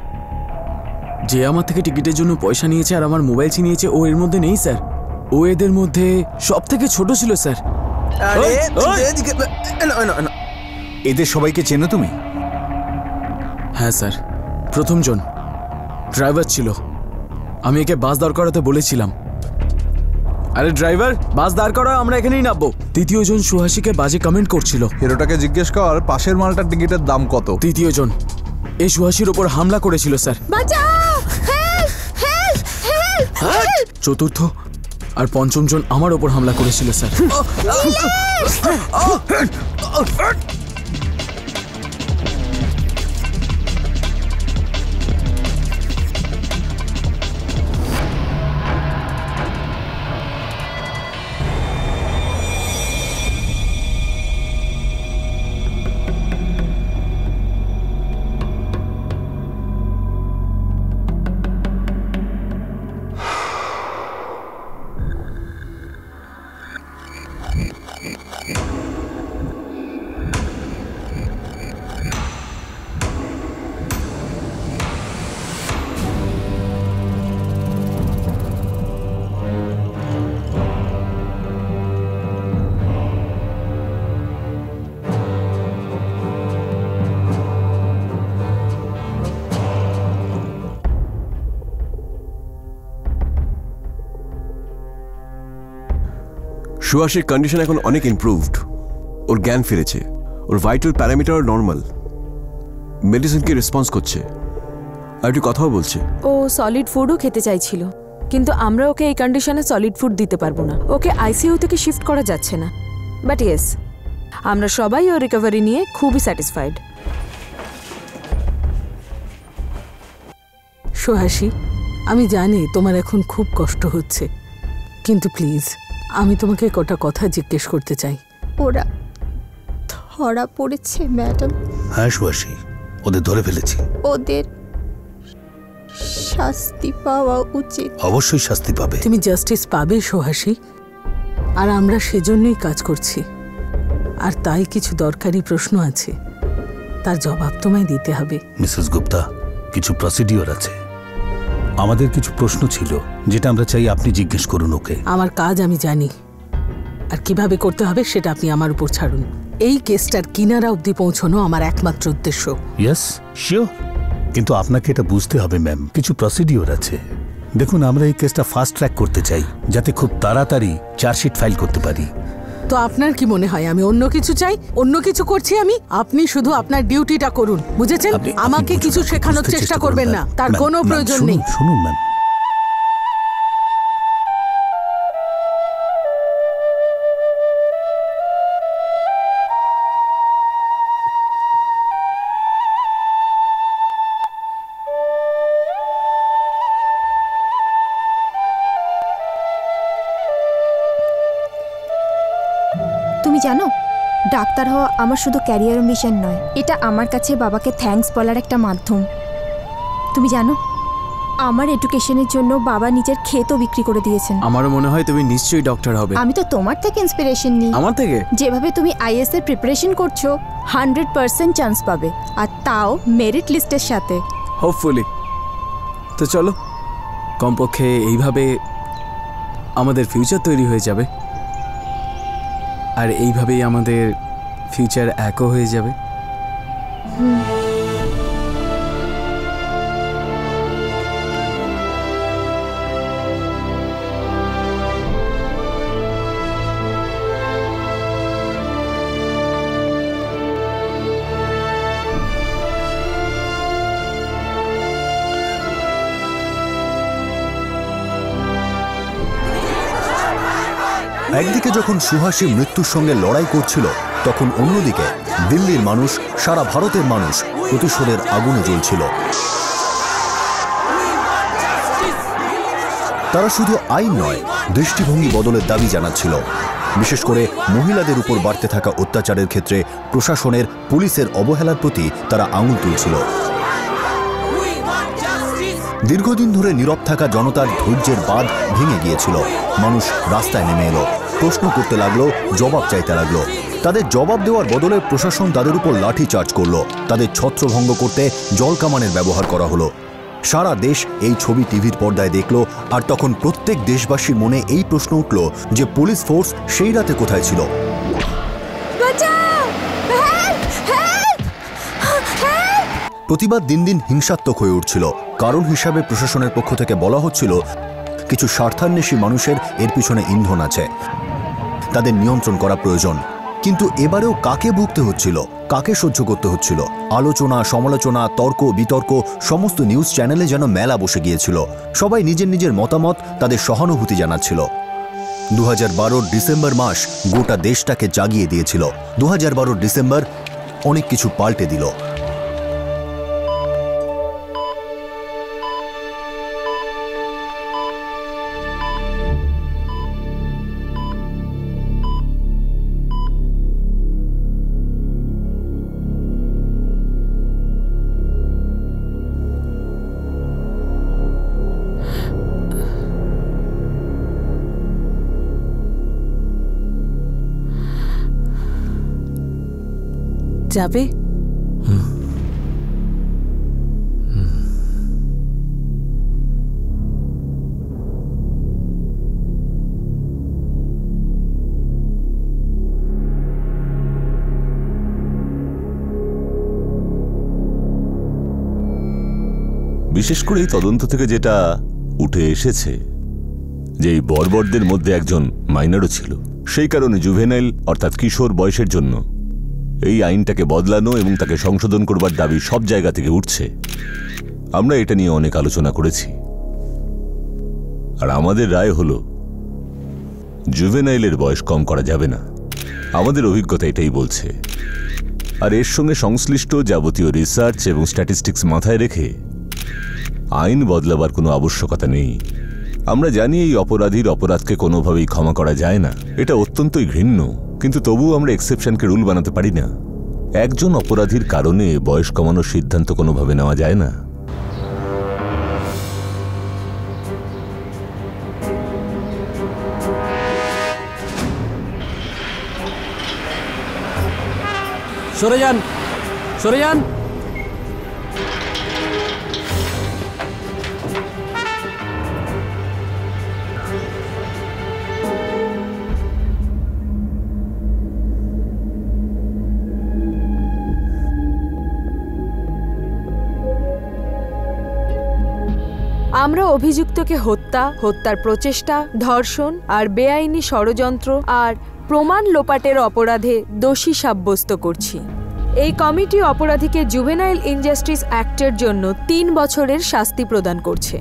যে আমার থেকে টিকিটের জন্য পয়সা নিয়েছে আর আমার মোবাইল ছিনিয়েছে, ও এর মধ্যে নেই স্যার। ও এদের মধ্যে সব থেকে ছোট ছিল স্যার। এদের সবাইকে চেনো তুমি? হ্যাঁ স্যার, প্রথমজন ড্রাইভার ছিল। আমি একে বাস দাঁড় করাতে বলেছিলাম। আরে ড্রাইভার, বাস দাঁড় করা, আমরা এখানেই নামবো। তৃতীয়জন সুহাসীকে বাজে কমেন্ট করছিল। হিরোটাকে জিজ্ঞেস কর পাশের মালটার টিকিটের দাম কত। তৃতীয়জন এই সুহাসীর ওপর হামলা করেছিল স্যার। চতুর্থ আর পঞ্চমজন আমার ওপর হামলা করেছিল স্যার। সুহাসীর কন্ডিশন এখন অনেক ইমপ্রুভড। ওর জ্ঞান ফিরেছে, ওর ভাইটাল প্যারামিটার নর্মাল, মেডিসিনকে রেসপন্স করছে, আর একটু কথাও বলছে। ও সলিড ফুডও খেতে চাইছিল, কিন্তু আমরা ওকে এই কন্ডিশনে সলিড ফুড দিতে পারবো না। ওকে আইসিইউ থেকে শিফট করা যাচ্ছে না। বাট ইয়েস, আমরা সবাই ওর রিকভারি নিয়ে খুবই স্যাটিসফাইড। সুহাসী, আমি জানি তোমার এখন খুব কষ্ট হচ্ছে, কিন্তু প্লিজ আমি তোমাকে কটা কথা জিজ্ঞেস করতে চাই। ওরা ধরা পড়েছে ম্যাডাম। হ্যাঁ সুহাসী, ওদের ধরে ফেলেছি। ওদের শাস্তি পাওয়া উচিত। অবশ্যই শাস্তি পাবে। তুমি জাস্টিস পাবে সুহাসী, আর আমরা সেজন্যই কাজ করছি। আর তাই কিছু দরকারি প্রশ্ন আছে, তার জবাব তোমায় দিতে হবে। মিসেস গুপ্তা, কিছু প্রসিডিওর আছে। আমাদের কিছু প্রশ্ন ছিল যেটা আমরা চাই আপনি জিজ্ঞেস করুন ওকে। আমার কাজ আমি জানি, আর কিভাবে করতে হবে সেটা আপনি আমার উপর ছাড়ুন। এই কেসটার কিনারা অবধি পৌঁছানো আমার একমাত্র উদ্দেশ্য। ইয়েস শিওর, কিন্তু আপনাকে এটা বুঝতে হবে ম্যাম, কিছু প্রসিডিওর আছে। দেখুন, আমরা এই কেসটা ফাস্ট ট্র্যাক করতে চাই, যাতে খুব তাড়াতাড়ি চার্জশিট ফাইল করতে পারি। তো আপনার কি মনে হয় আমি অন্য কিছু চাই? অন্য কিছু করছি আমি? আপনি শুধু আপনার ডিউটিটা করুন, বুঝেছেন? আমাকে কিছু শেখানোর চেষ্টা করবেন না, তার কোনো প্রয়োজন নেই। শুনুন ম্যাম, তুমি জানো, ডাক্তার হওয়া আমার শুধু ক্যারিয়ার মিশন নয়, এটা আমার কাছে বাবাকে থ্যাঙ্কস বলার একটা মাধ্যম। তুমি জানো, আমার এডুকেশনের জন্য বাবা নিজের ক্ষেতও বিক্রি করে দিয়েছেন। আমারও মনে হয় তুমি নিশ্চয়ই ডক্টর হবে। আমি তো তোমার থেকে ইন্সপিরেশন নিই। আমার থেকে? যেভাবে তুমি আইএস এর প্রিপারেশন করছো, 100% চান্স পাবে, আর তাও মেরিট লিস্টের সাথে। হোপফুলি। তো চলো, কমপক্ষে এইভাবে আমাদের ফিউচার তৈরি হয়ে যাবে, আর এইভাবেই আমাদের ফিউচার একও হয়ে যাবে। একদিকে যখন সুহাসী মৃত্যুর সঙ্গে লড়াই করছিল, তখন অন্যদিকে দিল্লির মানুষ, সারা ভারতের মানুষ প্রতিশোধের আগুনে জ্বলছিল। তারা শুধু আইন নয়, দৃষ্টিভঙ্গি বদলের দাবি জানাচ্ছিল। বিশেষ করে মহিলাদের উপর বাড়তে থাকা অত্যাচারের ক্ষেত্রে প্রশাসনের, পুলিশের অবহেলার প্রতি তারা আঙুল তুলছিল। দীর্ঘদিন ধরে নীরব থাকা জনতার ধৈর্যের বাঁধ ভেঙে গিয়েছিল। মানুষ রাস্তায় নেমে এলো, প্রশ্ন করতে লাগলো, জবাব চাইতে লাগলো। তাদের জবাব দেওয়ার বদলে প্রশাসন তাদের উপর লাঠি চার্জ করলো। তাদের ছত্রভঙ্গ করতে জলকামানের ব্যবহার করা হলো। সারা দেশ এই ছবি টিভির পর্দায় দেখলো, আর তখন প্রত্যেক দেশবাসীর মনে এই প্রশ্ন উঠল যে পুলিশ ফোর্স সেই রাতে কোথায় ছিল। প্রতিবাদ দিন দিন হিংসাত্মক হয়ে উঠছিল। কারণ হিসাবে প্রশাসনের পক্ষ থেকে বলা হচ্ছিল কিছু স্বার্থান্বেষী মানুষের এর পিছনে ইন্ধন আছে, তাদের নিয়ন্ত্রণ করা প্রয়োজন। কিন্তু এবারেও কাকে ভুগতে হচ্ছিল, কাকে সহ্য করতে হচ্ছিল? আলোচনা, সমালোচনা, তর্ক বিতর্ক, সমস্ত নিউজ চ্যানেলে যেন মেলা বসে গিয়েছিল। সবাই নিজের নিজের মতামত, তাদের সহানুভূতি জানাচ্ছিল। 2012 ডিসেম্বর মাস গোটা দেশটাকে জাগিয়ে দিয়েছিল। 2012 ডিসেম্বর অনেক কিছু পাল্টে দিল। যাবে? বিশেষ করে এই তদন্ত থেকে যেটা উঠে এসেছে যে এই বর্বরদের মধ্যে একজন মাইনরও ছিল। সেই কারণে জুভেনাইল অর্থাৎ কিশোর বয়সের জন্য এই আইনটাকে বদলানো এবং তাকে সংশোধন করবার দাবি সব জায়গা থেকে উঠছে। আমরা এটা নিয়ে অনেক আলোচনা করেছি, আর আমাদের রায় হলো জুভেনাইলের বয়স কম করা যাবে না। আমাদের অভিজ্ঞতা এটাই বলছে। আর এর সঙ্গে সংশ্লিষ্ট যাবতীয় রিসার্চ এবং স্ট্যাটিস্টিক্স মাথায় রেখে আইন বদলাবার কোনো আবশ্যকতা নেই। আমরা জানি এই অপরাধীর অপরাধকে কোনোভাবেই ক্ষমা করা যায় না, এটা অত্যন্তই ঘৃণ্য। কিন্তু তবুও আমরা এক্সেপশনকে রুল বানাতে পারি না। একজন অপরাধীর কারণে বয়স কমানোর সিদ্ধান্ত কোনোভাবে নেওয়া যায় না। সরে যান, সরে যান। আমরা অভিযুক্তকে হত্যা, হত্যার প্রচেষ্টা, ধর্ষণ আর বেআইনি ষড়যন্ত্র আর প্রমাণ লোপাটের অপরাধে দোষী সাব্যস্ত করছি। এই কমিটি অপরাধীকে জুভেনাইল ইনজাস্টিস অ্যাক্টের জন্য 3 বছরের শাস্তি প্রদান করছে।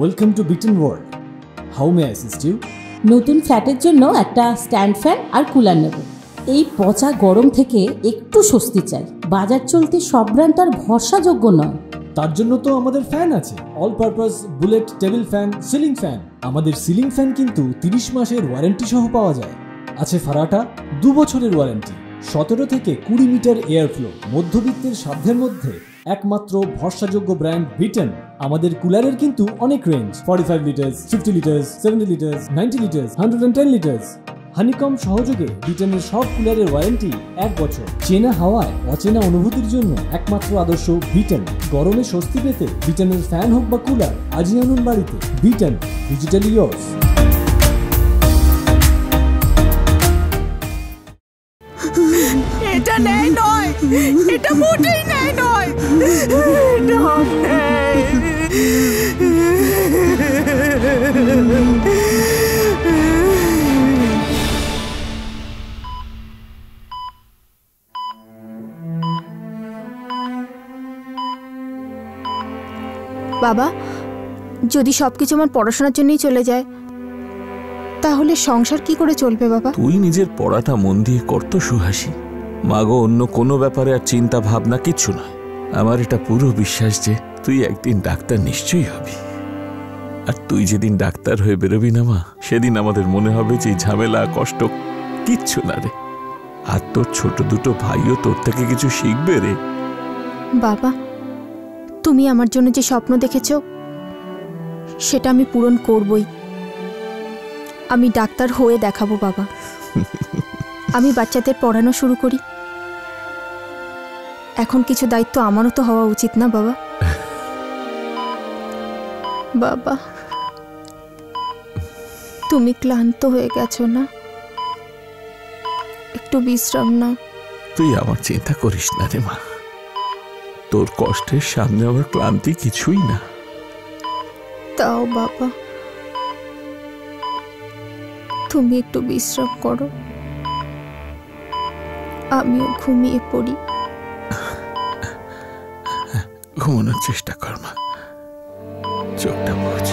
Welcome to Beaton world. How may I assist you? নতুন ফ্ল্যাটের জন্য একটা স্ট্যান্ড ফ্যান আর কুলার নেব। এই পচা গরম থেকে একটু স্বস্তি চাই। বাজার চলতে সব ব্র্যান্ড আর ভরসাযোগ্য নয়। তার জন্য তো আমাদের ফ্যান আছে, all purpose bullet table fan, ceiling fan. আমাদের সিলিং ফ্যান কিন্তু 30 মাসের ওয়ারেন্টি সহ পাওয়া যায়। আছে ফারাটা 2 বছরের ওয়ারেন্টি, 17 থেকে 20 মিটার এয়ার ফ্লো, মধ্যবিত্তের সাধ্যের মধ্যে একমাত্র ভরসাযোগ্য ব্র্যান্ড ভিটেন। আমাদের কুলারের কিন্তু অনেক range, 45 litres, 50 litres, 70 litres, 90 litres, 110 litres. Honeycomb সহযোগে ভিটেনের সব কুলারের ওয়ারেন্টি 1 বছর। চেনা হাওয়ায় অচেনা অনুভূতির জন্য একমাত্র আদর্শ ভিটেন। গরমে স্বস্তি পেতে ভিটেনের ফ্যান হোক বা কুলার, আজই আনুন বাড়িতে। ভিটেন, ডিজিটালি ইয়োর্স। এটা ন্যায় নয়, এটা মোটেই ন্যায় নয়, এটা অন্যায়। বাবা, যদি সবকিছু আমার পড়াশোনার জন্যই চলে যায় তাহলে সংসার কি করে চলবে বাবা? তুই নিজের পড়াটা মন দিয়ে করতো সুহাসী। মাগো, অন্য কোনো ব্যাপারে আর চিন্তা ভাবনা কিচ্ছু নয়। আমার এটা পুরো বিশ্বাস যে তুই একদিন ডাক্তার নিশ্চয়ই হবি। আর তুই যেদিন ডাক্তার হয়ে বেরোবি না মা, সেদিন আমাদের মনে হবে যে ঝামেলা কষ্ট কিচ্ছু না রে। আর তোর ছোট দুটো ভাইও তোর থেকে কিছু শিখবে রে। বাবা, তুমি আমার জন্য যে স্বপ্ন দেখেছো সেটা আমি পূরণ করবই। আমি ডাক্তার হয়ে দেখাবো বাবা। আমি বাচ্চাদের পড়ানো শুরু করি। এখন কিছু দায়িত্ব আমারও তো হওয়া উচিত না বাবা? বাবা, তুমি ক্লান্ত হয়ে গেছো না? একটু বিশ্রাম নাও। তুই আমার চিন্তা করিস না রে মা, তোর কষ্টের সামনে আমার ক্লান্তি কিছুই না। তাও বাবা, তুমি একটু বিশ্রাম করো, আমিও ঘুমিয়ে পড়ি। ঘুমানোর চেষ্টা কর মা, চোখটা বুঝ।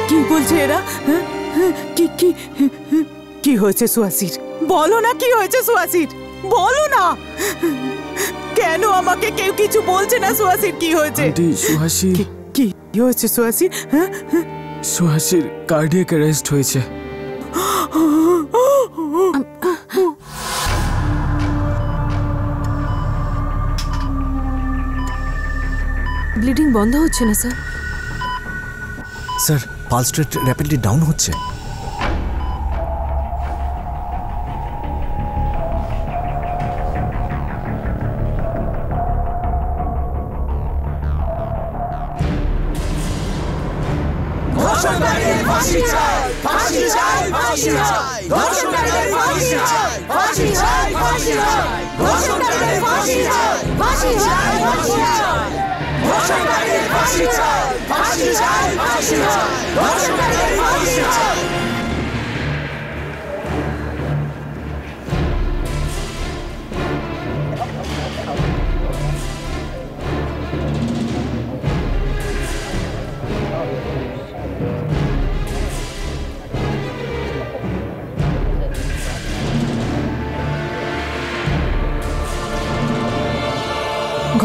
কি বলছে এরা? কি কি কি হয়েছে সুহাসির? বলো না কি হয়েছে সুহাসির, বলো না। কেন আমাকে কেউ কিছু বলছে না? সুহাসির কি হয়েছে? সুহাসী, কি হয়েছে সুহাসির? সুহাসির কার্ডিয়াক অ্যারেস্ট হয়েছে। ব্লিডিং বন্ধ হচ্ছে না sir. Sir, pulse rate rapidly down হচ্ছে।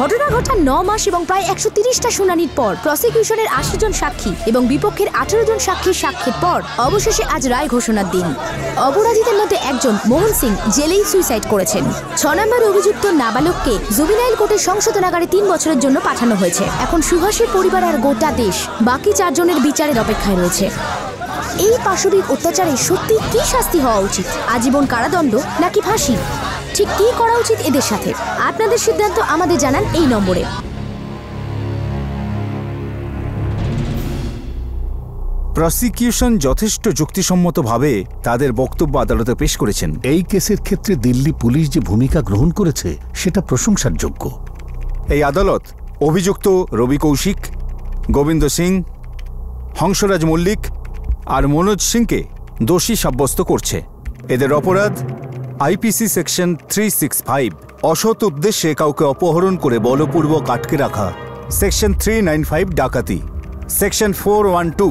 ঘটনা ঘটা 9 মাস এবং প্রায় 130টা শুনানির পর প্রসিকিউশনের 80 জন সাক্ষী এবং বিপক্ষের 18 জন সাক্ষীর সাক্ষ্যের পর অবশেষে আজ রায় ঘোষণার দিন। অপরাধীদের মধ্যে একজন মোহন সিং জেলেই সুইসাইড করেছেন। 6 নম্বর অভিযুক্ত নাবালককে জুবিনাইল কোর্টের সংশোধনাগারে 3 বছরের জন্য পাঠানো হয়েছে। এখন সুহাসীর পরিবার আর গোটা দেশ বাকি 4 জনের বিচারের অপেক্ষায় রয়েছে। এই পাশবিক অত্যাচারে সত্যি কি শাস্তি হওয়া উচিত? আজীবন কারাদণ্ড নাকি ফাঁসি? ঠিক কি করা উচিত এদের সাথে? আপনাদের সিদ্ধান্ত আমাদের জানান এই নম্বরে। প্রসিকিউশন যথেষ্ট যুক্তিসম্মতভাবে তাদের বক্তব্য আদালতে পেশ করেছেন। এই কেসের ক্ষেত্রে দিল্লি পুলিশ যে ভূমিকা গ্রহণ করেছে সেটা প্রশংসার যোগ্য। এই আদালত অভিযুক্ত রবি কৌশিক, গোবিন্দ সিং, হংসরাজ মল্লিক আর মনোজ সিংকে দোষী সাব্যস্ত করছে। এদের অপরাধ আইপিসি সেকশন 365, অসৎ উদ্দেশ্যে কাউকে অপহরণ করে বলপূর্বক আটকে রাখা, সেকশন 395 ডাকাতি, সেকশন 412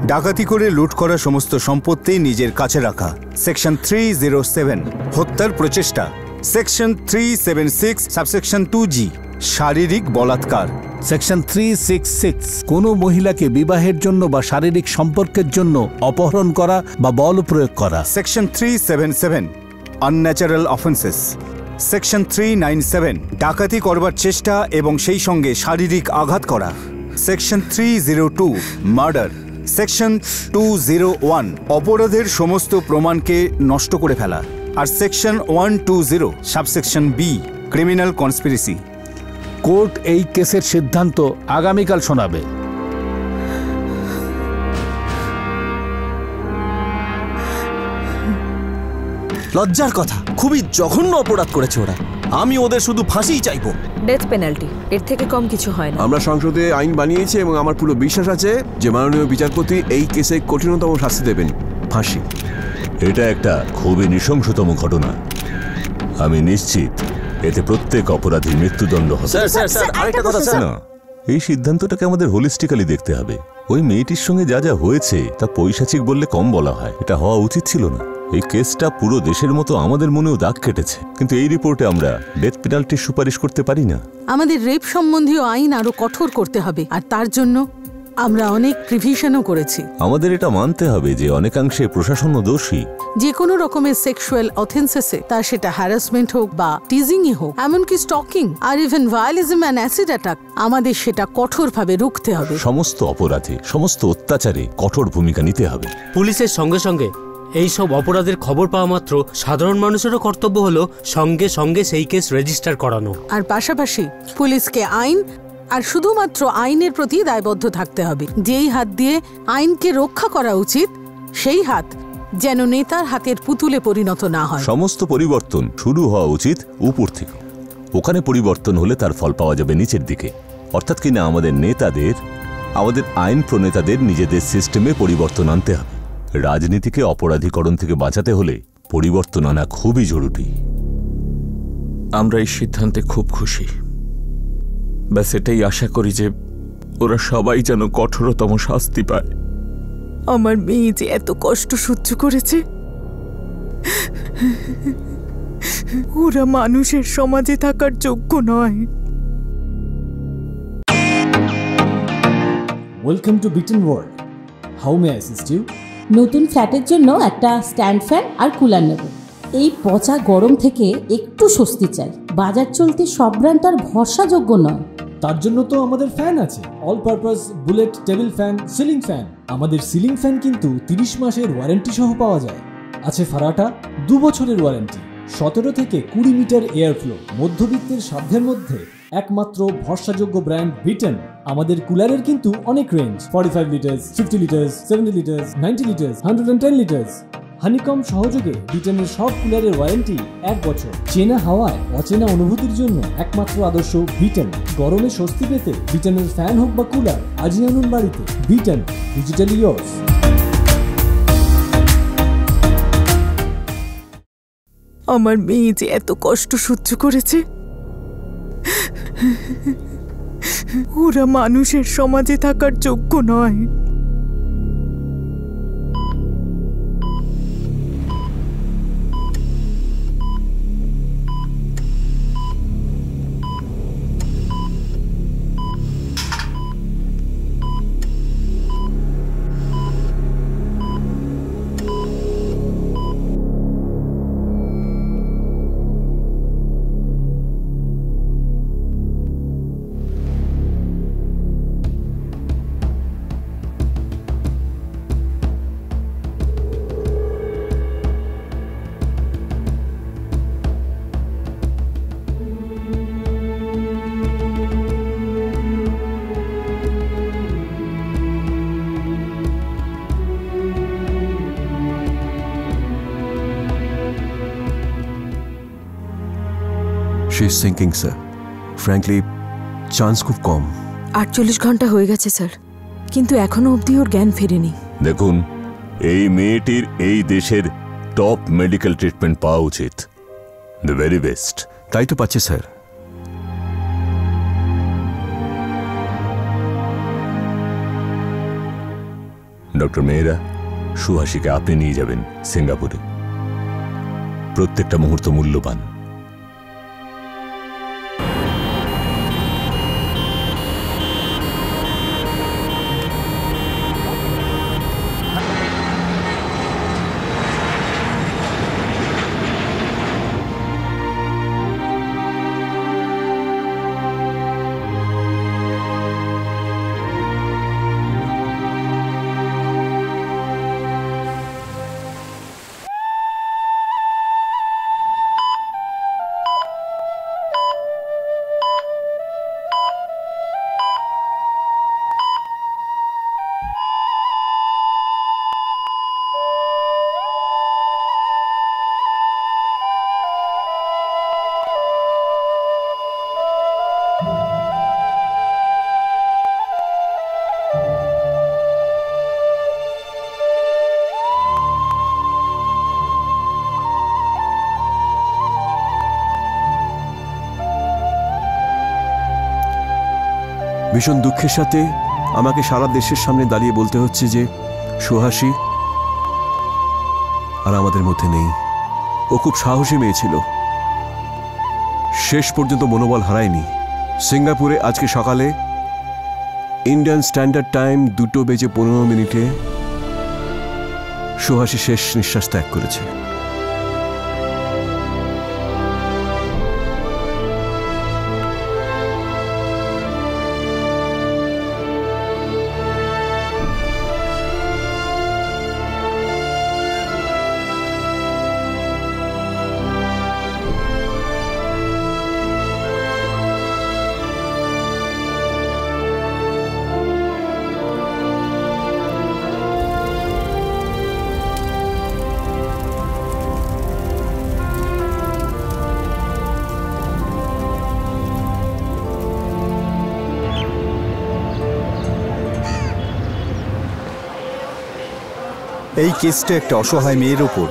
ডাকাতি করে লুট করা সমস্ত সম্পত্তি নিজের কাছে রাখা। সেকশন 307 হত্যার প্রচেষ্টা। সেকশন 376 সাবসেকশন 2G শারীরিক বলাৎকার। সেকশন 366 কোনো মহিলাকে বিবাহের জন্য বা শারীরিক সম্পর্কের জন্য অপহরণ করা বা বল প্রয়োগ করা। Section 377 unnatural offences. সেকশন 397 ডাকাতি করবার চেষ্টা এবং সেই সঙ্গে শারীরিক আঘাত করা। Section 302 murder. সেকশন 201 অপরাধের সমস্ত প্রমাণকে নষ্ট করে ফেলা। আর section 120 subsection B criminal conspiracy. Court এই কেসের সিদ্ধান্ত আগামীকাল শোনাবে। লজ্জার কথা, খুবই জঘন্য অপরাধ করেছে ওরা। আমি ওদের শুধু ফাঁসিই চাইবো। ডেথ পেনাল্টি, এর থেকে কম কিছু হয় না। আমরা সংসদে আইন বানিয়েছি এবং আমার পুরো বিশ্বাস আছে যে মাননীয় বিচারপতি এই কেসে কঠিনতম শাস্তি দেবেন, ফাঁসি। এটা একটা খুবই নৃশংসতম ঘটনা। আমি নিশ্চিত এতে প্রত্যেক অপরাধীর মৃত্যুদণ্ড হবে। না, এই সিদ্ধান্তটাকে আমাদের হোলিস্টিক্যালি দেখতে হবে। ওই মেয়েটির সঙ্গে যা যা হয়েছে তা পৈশাচিক বললে কম বলা হয়। এটা হওয়া উচিত ছিল না। এই কেসটা পুরো দেশের মতো আমাদের মনেও দাগ কেটেছে, কিন্তু এই রিপোর্টে আমরা ডেথ পেনাল্টির সুপারিশ করতে পারি না। আমাদের রেপ সম্বন্ধীয় আইন আরো কঠোর করতে হবে, আর তার জন্য আমরা অনেক প্রিভিশনও করেছি। আমাদের এটা মানতে হবে যে অনেকাংশে প্রশাসনও দোষী। যে কোনো রকমের সেক্সুয়াল অথেন্সেসে, তা সেটা হ্যারাসমেন্ট হোক বা টিজিংই হোক, এমনকি স্টকিং আর even voyeurism and acid attack, আমাদের সেটা কঠোরভাবে রুখতে হবে। সমস্ত অপরাধে, সমস্ত অত্যাচারে কঠোর ভূমিকা নিতে হবে। পুলিশের সঙ্গে সঙ্গে এই সব অপরাধের খবর পাওয়া মাত্র সাধারণ মানুষেরও কর্তব্য হলো সঙ্গে সঙ্গে সেই কেস রেজিস্টার করানো। আর পাশাপাশি পুলিশকে আইন আর শুধুমাত্র আইনের প্রতি দায়বদ্ধ থাকতে হবে। যেই হাত দিয়ে আইনকে রক্ষা করা উচিত, সেই হাত যেন নেতার হাতের পুতুলে পরিণত না হয়। সমস্ত পরিবর্তন শুরু হওয়া উচিত উপর থেকে। ওখানে পরিবর্তন হলে তার ফল পাওয়া যাবে নিচের দিকে। অর্থাৎ কিনা আমাদের নেতাদের, আমাদের আইন প্রণেতাদের নিজেদের সিস্টেমে পরিবর্তন আনতে হবে। রাজনীতিকে অপরাধীকরণ থেকে বাঁচাতে হলে পরিবর্তন আনা খুবই জরুরি। আমরা এই সিদ্ধান্তে খুব খুশি। ব্যাস এটাই আশা করি যে ওরা সবাই যেন কঠোরতম শাস্তি পায়। আমার মেয়ে যে এত কষ্ট সহ্য করেছে, ওরা মানুষের সমাজে থাকার যোগ্য নয়। Welcome to Beaton world. How may I assist you? নতুন ফ্ল্যাটের জন্য একটা স্ট্যান্ড ফ্যান আর কুলার নেব। এই পচা গরম থেকে একটু স্বস্তি চাই। বাজার চলতে সব ব্র্যান্ড আর ভরসাযোগ্য নয়। তার জন্য তো আমাদের ফ্যান আছে, all purpose bullet table fan, ceiling fan. আমাদের সিলিং ফ্যান কিন্তু 30 মাসের ওয়ারেন্টি সহ পাওয়া যায়। আছে ফারাটা 2 বছরের ওয়ারেন্টি, 17 থেকে 20 মিটার এয়ার ফ্লো। মধ্যবিত্তের সাধ্যের মধ্যে একমাত্র ভরসাযোগ্য ব্র্যান্ড বিটেন। আমাদের কুলারের কিন্তু অনেক range, 45 litres, 50 litres, 70 litres, 90 litres, 110 litres. Honeycomb সহযোগে বিটেনের সব কুলারের ওয়ারেন্টি 1 বছর। চেনা হাওয়ায় অচেনা অনুভূতির জন্য একমাত্র আদর্শ বিটেন। গরমে স্বস্তি পেতে বিটেনের ফ্যান হোক বা কুলার, আজই আনুন বাড়িতে। Beaten, digitally yours. আমার মেয়ে যে এত কষ্ট সহ্য করেছে, ওরা মানুষের সমাজে থাকার যোগ্য নয়। She is sinking, sir. Frankly, chance খুব কম। 48 ঘন্টা হয়ে গেছে স্যার, কিন্তু এখনো অবধি ওর জ্ঞান ফেরেনি। দেখুন, এই মেয়েটির এই দেশের টপ মেডিকেল ট্রিটমেন্ট পাওয়া উচিত, দ্য ভেরি বেস্ট। তাই তো পাচ্ছে স্যার। ডক্টর মেহরা, সুহাসীকে আপনি নিয়ে যাবেন সিঙ্গাপুরে। প্রত্যেকটা মুহূর্ত মূল্যবান। ভীষণ দুঃখের সাথে আমাকে সারা দেশের সামনে দাঁড়িয়ে বলতে হচ্ছে যে সুহাসী আর আমাদের মধ্যে নেই। ও খুব সাহসী মেয়ে ছিল, শেষ পর্যন্ত মনোবল হারায়নি। সিঙ্গাপুরে আজকে সকালে ইন্ডিয়ান স্ট্যান্ডার্ড টাইম 2:15 সুহাসী শেষ নিঃশ্বাস ত্যাগ করেছে। এই কেসটা একটা অসহায় মেয়ের ওপর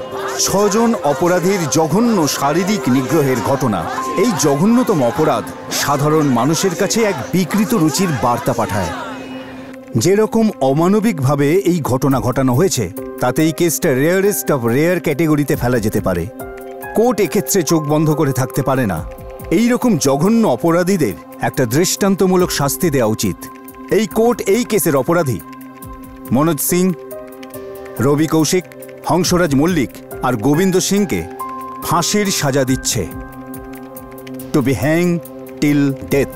6 জন অপরাধীর জঘন্য শারীরিক নিগ্রহের ঘটনা। এই জঘন্যতম অপরাধ সাধারণ মানুষের কাছে এক বিকৃত রুচির বার্তা পাঠায়। যেরকম অমানবিকভাবে এই ঘটনা ঘটানো হয়েছে তাতে এই কেসটা রেয়ারেস্ট অফ রেয়ার ক্যাটেগরিতে ফেলা যেতে পারে। কোর্ট এক্ষেত্রে চোখ বন্ধ করে থাকতে পারে না। এই রকম জঘন্য অপরাধীদের একটা দৃষ্টান্তমূলক শাস্তি দেওয়া উচিত। এই কোর্ট এই কেসের অপরাধী মনোজ সিং, রবি কৌশিক, হংসরাজ মল্লিক আর গোবিন্দ সিংকে ফাঁসির সাজা দিচ্ছে, to be hang till death.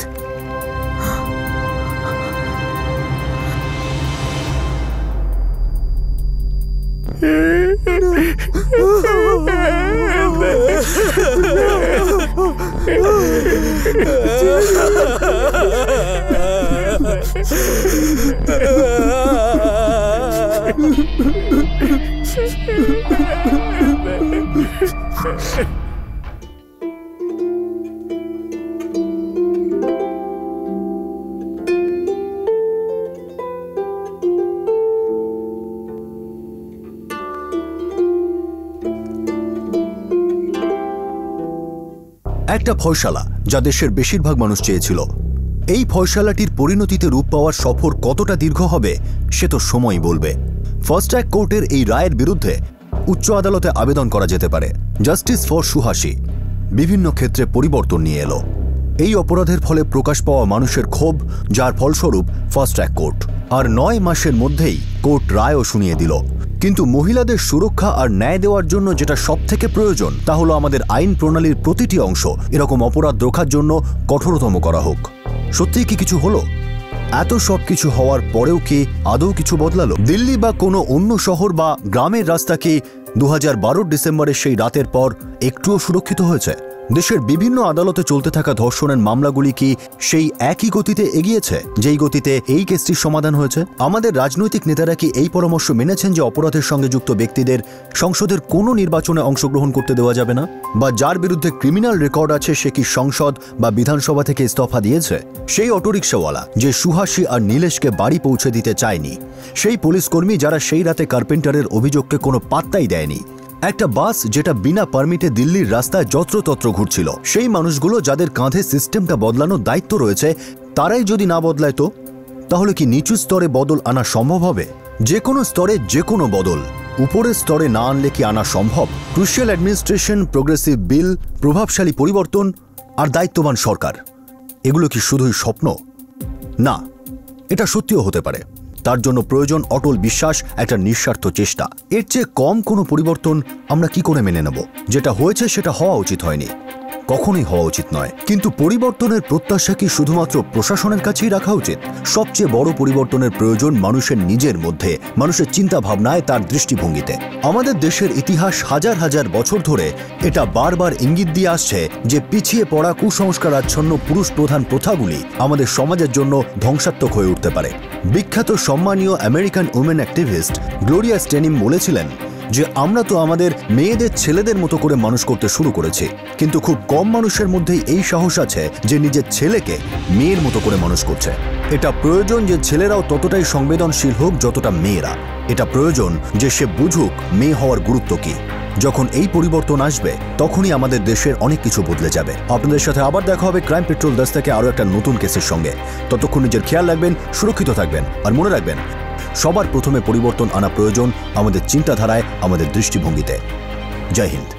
একটা ফয়সালা যা দেশের বেশিরভাগ মানুষ চেয়েছিল। এই ফয়সালাটির পরিণতিতে রূপ পাওয়ার সফর কতটা দীর্ঘ হবে সে তো সময় বলবে। ফার্স্ট ট্র্যাক কোর্টের এই রায়ের বিরুদ্ধে উচ্চ আদালতে আবেদন করা যেতে পারে। জাস্টিস ফর সুহাসী বিভিন্ন ক্ষেত্রে পরিবর্তন নিয়ে এলো। এই অপরাধের ফলে প্রকাশ পাওয়া মানুষের ক্ষোভ, যার ফলস্বরূপ ফার্স্ট ট্র্যাক কোর্ট আর 9 মাসের মধ্যেই কোর্ট রায়ও শুনিয়ে দিল। কিন্তু মহিলাদের সুরক্ষা আর ন্যায় দেওয়ার জন্য যেটা সবথেকে প্রয়োজন তা হলো আমাদের আইন প্রণালীর প্রতিটি অংশ এরকম অপরাধ রোখার জন্য কঠোরতম করা হোক। সত্যিই কি কিছু হলো? এত সব কিছু হওয়ার পরেও কি আদৌ কিছু বদলালো? দিল্লি বা কোনো অন্য শহর বা গ্রামের রাস্তা কি 2012 ডিসেম্বরের সেই রাতের পর একটুও সুরক্ষিত হয়েছে? দেশের বিভিন্ন আদালতে চলতে থাকা ধর্ষণের মামলাগুলি কি সেই একই গতিতে এগিয়েছে যেই গতিতে এই কেসটির সমাধান হয়েছে? আমাদের রাজনৈতিক নেতারা কি এই পরামর্শ মেনেছেন যে অপরাধের সঙ্গে যুক্ত ব্যক্তিদের সংসদের কোনো নির্বাচনে অংশগ্রহণ করতে দেওয়া যাবে না? বা যার বিরুদ্ধে ক্রিমিনাল রেকর্ড আছে সে কি সংসদ বা বিধানসভা থেকে ইস্তফা দিয়েছে? সেই অটোরিকশাওয়ালা যে সুহাসী আর নীলেশকে বাড়ি পৌঁছে দিতে চায়নি, সেই পুলিশকর্মী যারা সেই রাতে কার্পেন্টারের অভিযোগকে কোনো পাত্তাই দেয়নি, একটা বাস যেটা বিনা পারমিটে দিল্লির রাস্তায় যত্রতত্র ঘুরছিল, সেই মানুষগুলো যাদের কাঁধে সিস্টেমটা বদলানোর দায়িত্ব রয়েছে তারাই যদি না বদলায় তো তাহলে কি নিচু স্তরে বদল আনা সম্ভব হবে? যে কোনো স্তরে যে কোনো বদল উপরের স্তরে না আনলে কি আনা সম্ভব? ক্রুশিয়াল অ্যাডমিনিস্ট্রেশন, প্রোগ্রেসিভ বিল, প্রভাবশালী পরিবর্তন আর দায়িত্ববান সরকার, এগুলো কি শুধুই স্বপ্ন? না, এটা সত্যিও হতে পারে। তার জন্য প্রয়োজন অটল বিশ্বাস, একটা নিঃস্বার্থ চেষ্টা। এর চেয়ে কম কোনো পরিবর্তন আমরা কি করে মেনে নেব? যেটা হয়েছে সেটা হওয়া উচিত হয়নি, কখনোই হওয়া উচিত নয়। কিন্তু পরিবর্তনের প্রত্যাশা কি শুধুমাত্র প্রশাসনের কাছেই রাখা উচিত? সবচেয়ে বড় পরিবর্তনের প্রয়োজন মানুষের নিজের মধ্যে, মানুষের চিন্তা ভাবনায়, তার দৃষ্টিভঙ্গিতে। আমাদের দেশের ইতিহাস হাজার হাজার বছর ধরে এটা বারবার ইঙ্গিত দিয়ে আসছে যে পিছিয়ে পড়া, কুসংস্কারাচ্ছন্ন পুরুষ প্রধান প্রথাগুলি আমাদের সমাজের জন্য ধ্বংসাত্মক হয়ে উঠতে পারে। বিখ্যাত সম্মানীয় আমেরিকান উমেন অ্যাক্টিভিস্ট গ্লোরিয়া স্টেনিম বলেছিলেন যে আমরা তো আমাদের মেয়েদের ছেলেদের মতো করে মানুষ করতে শুরু করেছি, কিন্তু খুব কম মানুষের মধ্যেই এই সাহস আছে যে নিজের ছেলেকে মেয়ের মতো করে মানুষ করছে। এটা প্রয়োজন যে ছেলেরাও ততটাই সংবেদনশীল হোক যতটা মেয়েরা। এটা প্রয়োজন যে সে বুঝুক মেয়ে হওয়ার গুরুত্ব কি। যখন এই পরিবর্তন আসবে তখনই আমাদের দেশের অনেক কিছু বদলে যাবে। আপনাদের সাথে আবার দেখা হবে ক্রাইম পেট্রোল 10 থেকে আরও একটা নতুন কেসের সঙ্গে। ততক্ষণ নিজের খেয়াল রাখবেন, সুরক্ষিত থাকবেন, আর মনে রাখবেন সবার প্রথমে পরিবর্তন আনা প্রয়োজন আমাদের চিন্তাধারায়, আমাদের দৃষ্টিভঙ্গিতে। জয় হিন্দ।